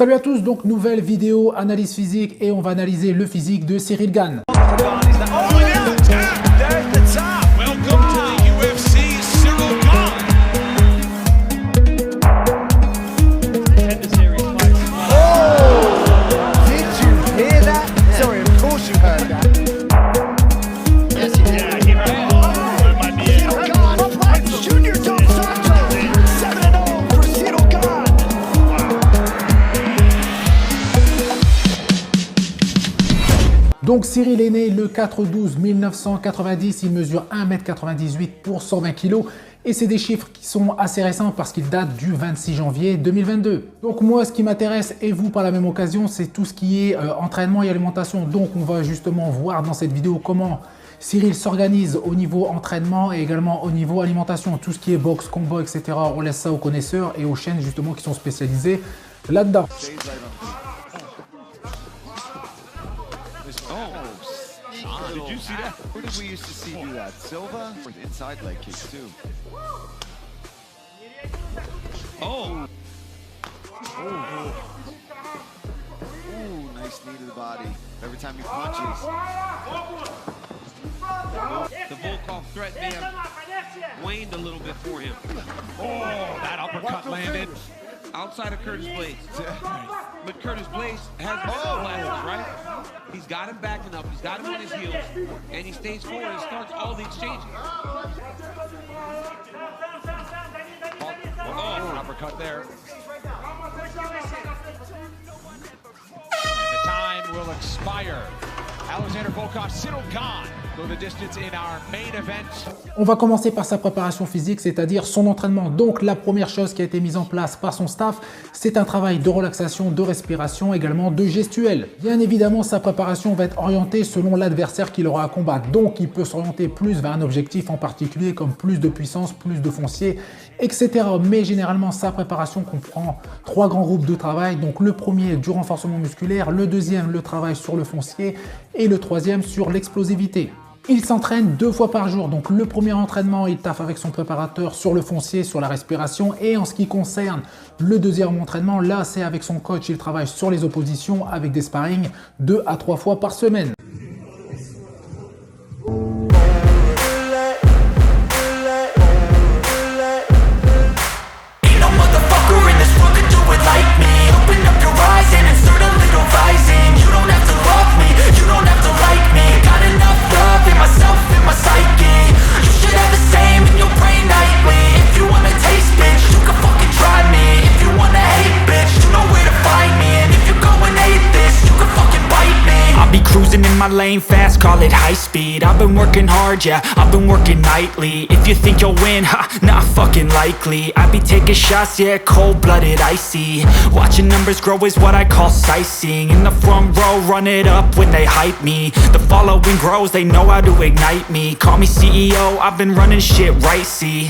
Salut à tous, donc nouvelle vidéo analyse physique et on va analyser le physique de Cyril Gane. Donc Cyril est né le 4/12/1990, il mesure 1,98 m pour 120 kg et c'est des chiffres qui sont assez récents parce qu'ils datent du 26 janvier 2022. Donc moi ce qui m'intéresse et vous par la même occasion c'est tout ce qui est entraînement et alimentation. Donc on va justement voir dans cette vidéo comment Cyril s'organise au niveau entraînement et également au niveau alimentation. Tout ce qui est boxe, combat, etc. On laisse ça aux connaisseurs et aux chaînes justement qui sont spécialisées là-dedans. Did you see that? Who did we used to see do that? Silva? Inside leg kick too. Oh! Ooh, nice knee to the body. Every time he punches. The Volkov threat may have waned a little bit for him. Oh, that uppercut landed. Outside of Curtis Blades. But Curtis Blades has glasses, right? He's got him backing up, he's got him on his heels, and he stays forward and starts all the exchanges. Oh, uppercut there. And the time will expire. Alexander Volkov, Cyril Gane go the distance in our main event. On va commencer par sa préparation physique, c'est-à-dire son entraînement. Donc la première chose qui a été mise en place par son staff, c'est un travail de relaxation, de respiration, également de gestuelle. Bien évidemment, sa préparation va être orientée selon l'adversaire qu'il aura à combattre. Donc il peut s'orienter plus vers un objectif en particulier, comme plus de puissance, plus de foncier, etc. Mais généralement, sa préparation comprend 3 grands groupes de travail. Donc le premier, du renforcement musculaire, le deuxième, le travail sur le foncier et le troisième, sur l'explosivité. Il s'entraîne 2 fois par jour, donc le premier entraînement, il taffe avec son préparateur sur le foncier, sur la respiration, et en ce qui concerne le deuxième entraînement, là c'est avec son coach, il travaille sur les oppositions avec des sparring 2 à 3 fois par semaine. My lane fast, call it high speed. I've been working hard, yeah, I've been working nightly. If you think you'll win, ha, not fucking likely. I be taking shots, yeah, cold-blooded, icy. Watching numbers grow is what I call sightseeing. In the front row, run it up when they hype me. The following grows, they know how to ignite me. Call me CEO, I've been running shit right, see.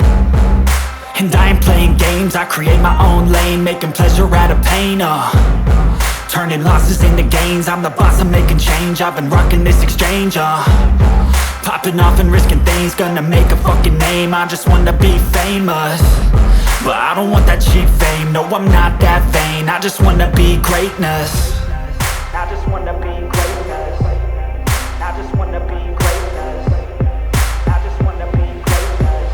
And I ain't playing games, I create my own lane, making pleasure out of pain, turning losses into gains, I'm the boss, I'm making change. I've been rocking this exchange, popping off and risking things, gonna make a fucking name. I just wanna be famous, but I don't want that cheap fame. No, I'm not that vain, I just wanna be greatness. I just wanna be greatness. I just wanna be greatness. I just wanna be greatness.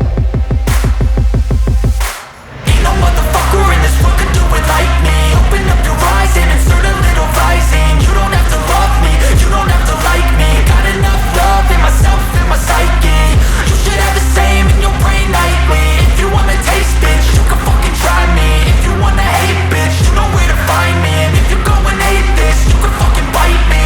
Ain't no motherfucker in this world could do it like me. Open up your eyes and insert a little rising. You don't have to love me, you don't have to like me. Got enough love in myself, in my psyche. You should have the same in your brain nightly. If you wanna taste, bitch, you can fucking try me. If you wanna hate, bitch, you know where to find me. And if you go and hate this, you can fucking bite me.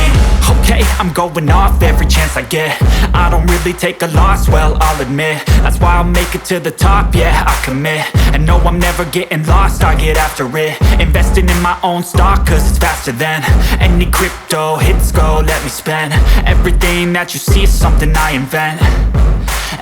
Okay, I'm going off every chance I get. I don't really take a loss, well, I'll admit. That's why I'll make it to the top, yeah, I commit. And no, I'm never getting lost, I get after it. Investing in my own stock, cause it's faster than any crypto hits go, let me spend. Everything that you see is something I invent.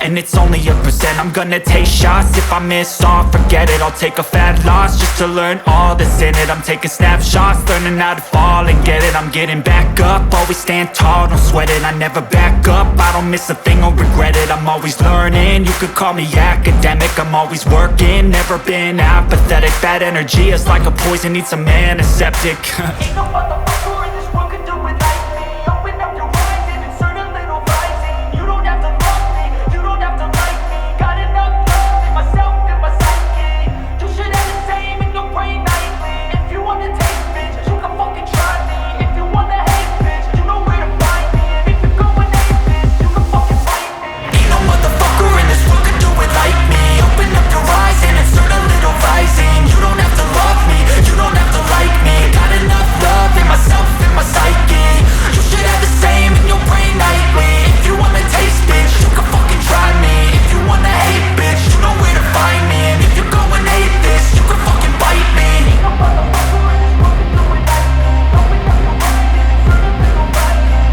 and it's only a percent. I'm gonna take shots, if I miss all, forget it. I'll take a fat loss just to learn all that's in it. I'm taking snapshots, learning how to fall and get it. I'm getting back up, always stand tall, don't sweat it. I never back up, I don't miss a thing or regret it. I'm always learning, you could call me academic. I'm always working, never been apathetic. Bad energy is like a poison, needs some antiseptic. Ain't no motherfucker in this world can do it like me. Open up your eyes and insert a little rising. You don't have to love me, you don't have to like me. Got enough love in myself and my psyche. You should have the same in your brain nightly. If you wanna taste, bitch, you can fucking try me. If you wanna hate, bitch, you know where to find me. And if you're going hate, bitch, you can fucking fight me. Ain't no motherfucker in this world can do it like me. Open up your eyes and insert a little rising. You don't have to love me, you don't have to like me. Got enough love in myself and my psyche. You should have the same in your brain nightly. If you wanna taste, bitch, you can fucking try me. If you wanna hate, bitch, you know where to find me. And if you're going hate this, you can fucking bite me. Ain't no motherfucker in this world can do it like me. Open up your eyes and insert a little rising. You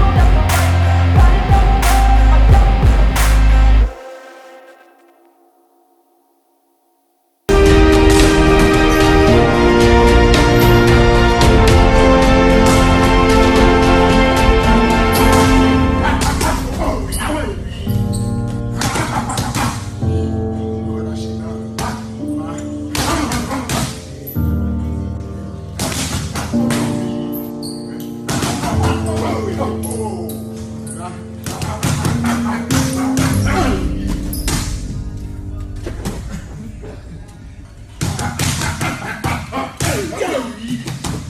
don't have to love me, you don't have to like me. Got enough love in myself.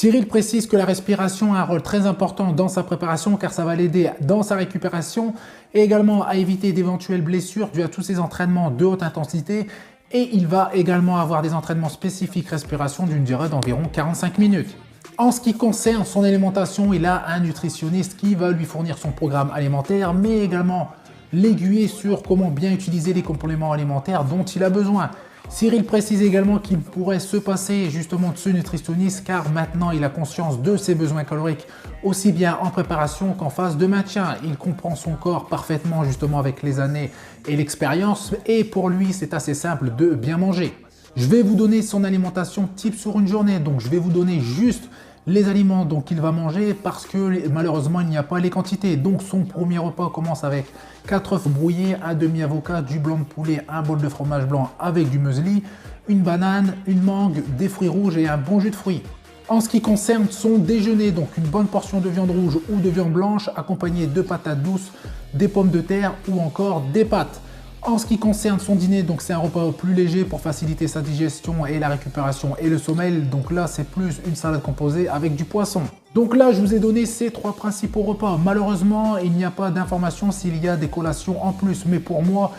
Cyril précise que la respiration a un rôle très important dans sa préparation car ça va l'aider dans sa récupération et également à éviter d'éventuelles blessures dues à tous ces entraînements de haute intensité. Et il va également avoir des entraînements spécifiques respiration d'une durée d'environ 45 minutes. En ce qui concerne son alimentation, il a un nutritionniste qui va lui fournir son programme alimentaire, mais également l'aiguiller sur comment bien utiliser les compléments alimentaires dont il a besoin. Cyril précise également qu'il pourrait se passer justement de ce nutritionniste car maintenant il a conscience de ses besoins caloriques aussi bien en préparation qu'en phase de maintien. Il comprend son corps parfaitement justement avec les années et l'expérience et pour lui c'est assez simple de bien manger. Je vais vous donner son alimentation type sur une journée, donc je vais vous donner juste les aliments qu'il va manger parce que malheureusement il n'y a pas les quantités. Donc son premier repas commence avec 4 œufs brouillés, un demi-avocat, du blanc de poulet, un bol de fromage blanc avec du muesli, une banane, une mangue, des fruits rouges et un bon jus de fruits. En ce qui concerne son déjeuner, donc une bonne portion de viande rouge ou de viande blanche accompagnée de patates douces, des pommes de terre ou encore des pâtes. En ce qui concerne son dîner, donc c'est un repas plus léger pour faciliter sa digestion et la récupération et le sommeil. Donc là, c'est plus une salade composée avec du poisson. Donc là, je vous ai donné ces 3 principaux repas. Malheureusement, il n'y a pas d'information s'il y a des collations en plus. Mais pour moi,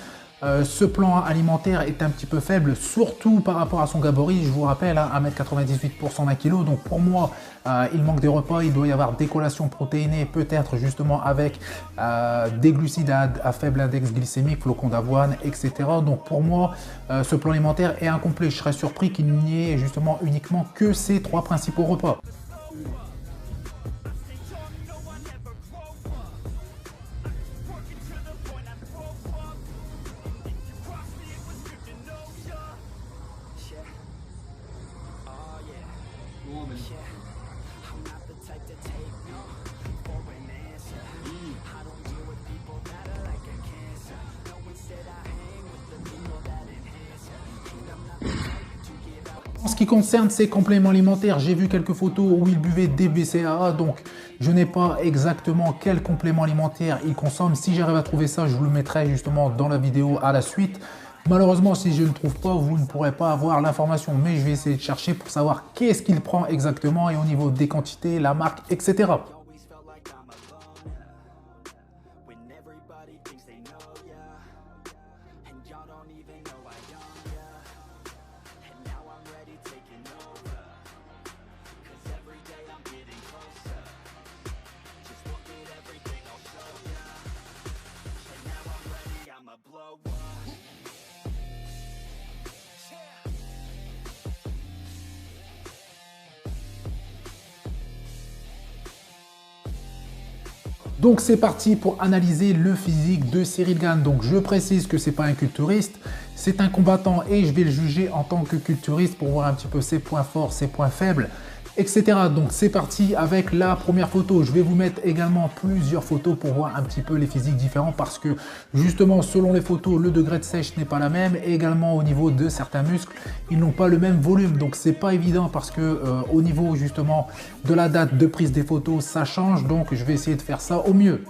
ce plan alimentaire est un petit peu faible, surtout par rapport à son gabarit. Je vous rappelle, 1,98 m pour 120 kg. Donc pour moi, il manque des repas. Il doit y avoir des collations protéinées, peut-être justement avec des glucides à faible index glycémique, flocons d'avoine, etc. Donc pour moi, ce plan alimentaire est incomplet. Je serais surpris qu'il n'y ait justement uniquement que ces 3 principaux repas. En ce qui concerne ses compléments alimentaires, j'ai vu quelques photos où il buvait des BCAA, donc je n'ai pas exactement quel complément alimentaire il consomme. Si j'arrive à trouver ça, je vous le mettrai justement dans la vidéo à la suite. Malheureusement, si je ne trouve pas, vous ne pourrez pas avoir l'information, mais je vais essayer de chercher pour savoir qu'est-ce qu'il prend exactement et au niveau des quantités, la marque, etc. Donc c'est parti pour analyser le physique de Cyril Gane. Donc je précise que c'est pas un culturiste, c'est un combattant et je vais le juger en tant que culturiste pour voir un petit peu ses points forts, ses points faibles, etc. Donc c'est parti avec la première photo. Je vais vous mettre également plusieurs photos pour voir un petit peu les physiques différents parce que justement selon les photos le degré de sèche n'est pas la même et également au niveau de certains muscles ils n'ont pas le même volume, donc c'est pas évident parce que au niveau justement de la date de prise des photos ça change, donc je vais essayer de faire ça au mieux.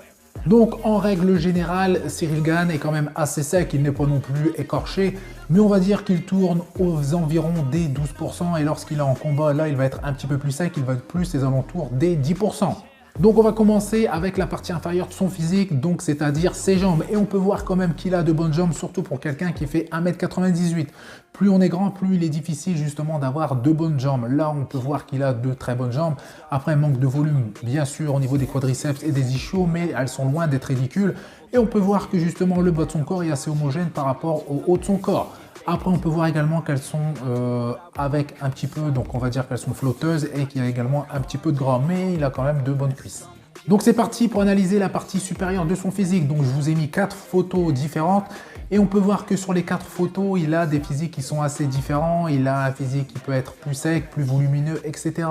Donc en règle générale, Cyril Gane est quand même assez sec, il n'est pas non plus écorché, mais on va dire qu'il tourne aux environs des 12% et lorsqu'il est en combat, là il va être un petit peu plus sec, il va être plus aux alentours des 10%. Donc on va commencer avec la partie inférieure de son physique, donc c'est-à-dire ses jambes. Et on peut voir quand même qu'il a de bonnes jambes, surtout pour quelqu'un qui fait 1m98. Plus on est grand, plus il est difficile justement d'avoir de bonnes jambes. Là, on peut voir qu'il a de très bonnes jambes. Après, manque de volume, bien sûr, au niveau des quadriceps et des ischios, mais elles sont loin d'être ridicules. Et on peut voir que justement, le bas de son corps est assez homogène par rapport au haut de son corps. Après, on peut voir également qu'elles sont avec un petit peu, donc on va dire qu'elles sont flotteuses et qu'il y a également un petit peu de gras, mais il a quand même de bonnes cuisses. Donc c'est parti pour analyser la partie supérieure de son physique. Donc je vous ai mis 4 photos différentes et on peut voir que sur les 4 photos, il a des physiques qui sont assez différents. Il a un physique qui peut être plus sec, plus volumineux, etc.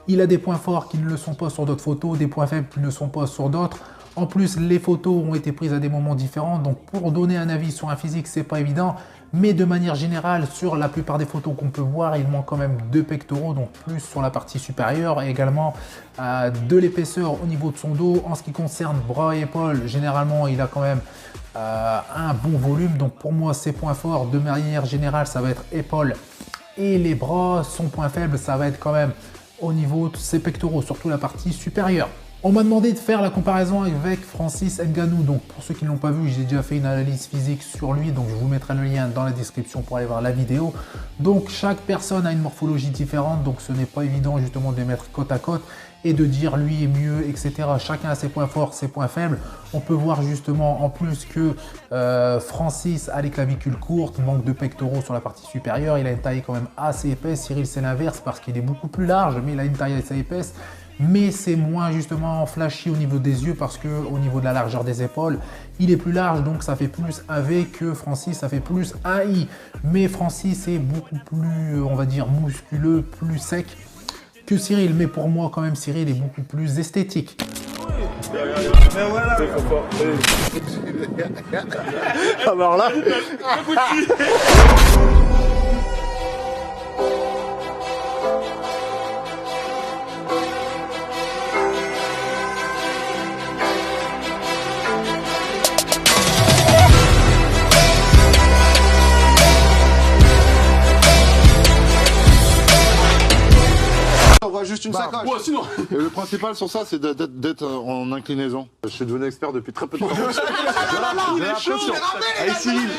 Il a des points forts qui ne le sont pas sur d'autres photos, des points faibles qui ne le sont pas sur d'autres. En plus, les photos ont été prises à des moments différents, donc pour donner un avis sur un physique, c'est pas évident. Mais de manière générale, sur la plupart des photos qu'on peut voir, il manque quand même 2 pectoraux, donc plus sur la partie supérieure et également de l'épaisseur au niveau de son dos. En ce qui concerne bras et épaules, généralement, il a quand même un bon volume. Donc pour moi, ses points forts, de manière générale, ça va être épaules et les bras. Son point faible, ça va être quand même au niveau de ses pectoraux, surtout la partie supérieure. On m'a demandé de faire la comparaison avec Francis Ngannou. Donc pour ceux qui ne l'ont pas vu, j'ai déjà fait une analyse physique sur lui. Donc je vous mettrai le lien dans la description pour aller voir la vidéo. Donc chaque personne a une morphologie différente. Donc ce n'est pas évident justement de les mettre côte à côte et de dire lui est mieux, etc. Chacun a ses points forts, ses points faibles. On peut voir justement en plus que Francis a les clavicules courtes, manque de pectoraux sur la partie supérieure. Il a une taille quand même assez épaisse. Cyril c'est l'inverse parce qu'il est beaucoup plus large, mais il a une taille assez épaisse. Mais c'est moins justement flashy au niveau des yeux parce que au niveau de la largeur des épaules, il est plus large, donc ça fait plus un V que Francis, ça fait plus un I. Mais Francis est beaucoup plus, on va dire, musculeux, plus sec que Cyril. Mais pour moi, quand même, Cyril est beaucoup plus esthétique. Alors là... Juste une sacoche. Ouais, sinon. Et le principal sur ça, c'est d'être en inclinaison. Je suis devenu expert depuis très peu de temps. J'ai l'impression. Allez, Cyril.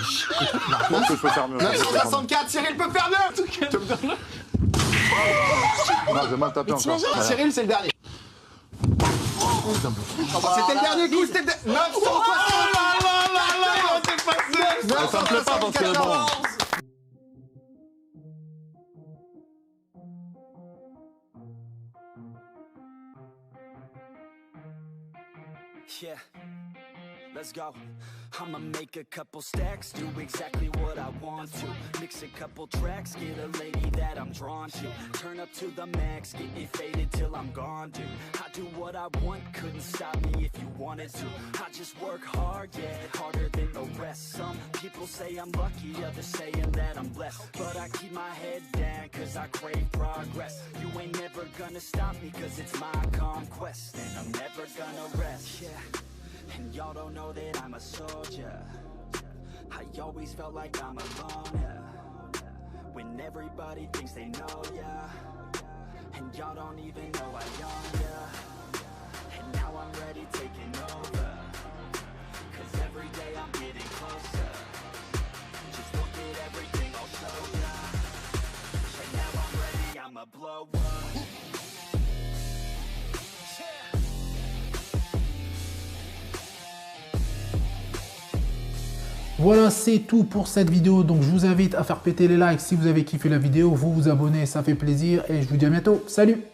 Je pense que je peux faire mieux. 964, Cyril peut faire mieux. Non, j'ai mal tapé encore. Cyril, c'est le dernier. C'était le dernier coup, c'était le 960. Ça me plaît pas parce que bon. Yeah, let's go. I'ma make a couple stacks, do exactly what I want to. Mix a couple tracks, get a lady that I'm drawn to. Turn up to the max, get me faded till I'm gone, dude. I do what I want, couldn't stop me if you wanted to. I just work hard, yeah, harder than the rest. Some people say I'm lucky, others saying that I'm blessed. But I keep my head down, cause I crave progress. You ain't never gonna stop me, cause it's my conquest. And I'm never gonna rest, yeah. And y'all don't know that I'm a soldier. I always felt like I'm alone, yeah. When everybody thinks they know, yeah. And y'all don't even know I own, yeah. And now I'm ready taking over. Cause every day I'm getting closer. Just look at everything I'll show ya. And now I'm ready, I'ma blow up. Voilà, c'est tout pour cette vidéo. Donc je vous invite à faire péter les likes si vous avez kiffé la vidéo. Vous vous abonnez, ça fait plaisir. Et je vous dis à bientôt. Salut!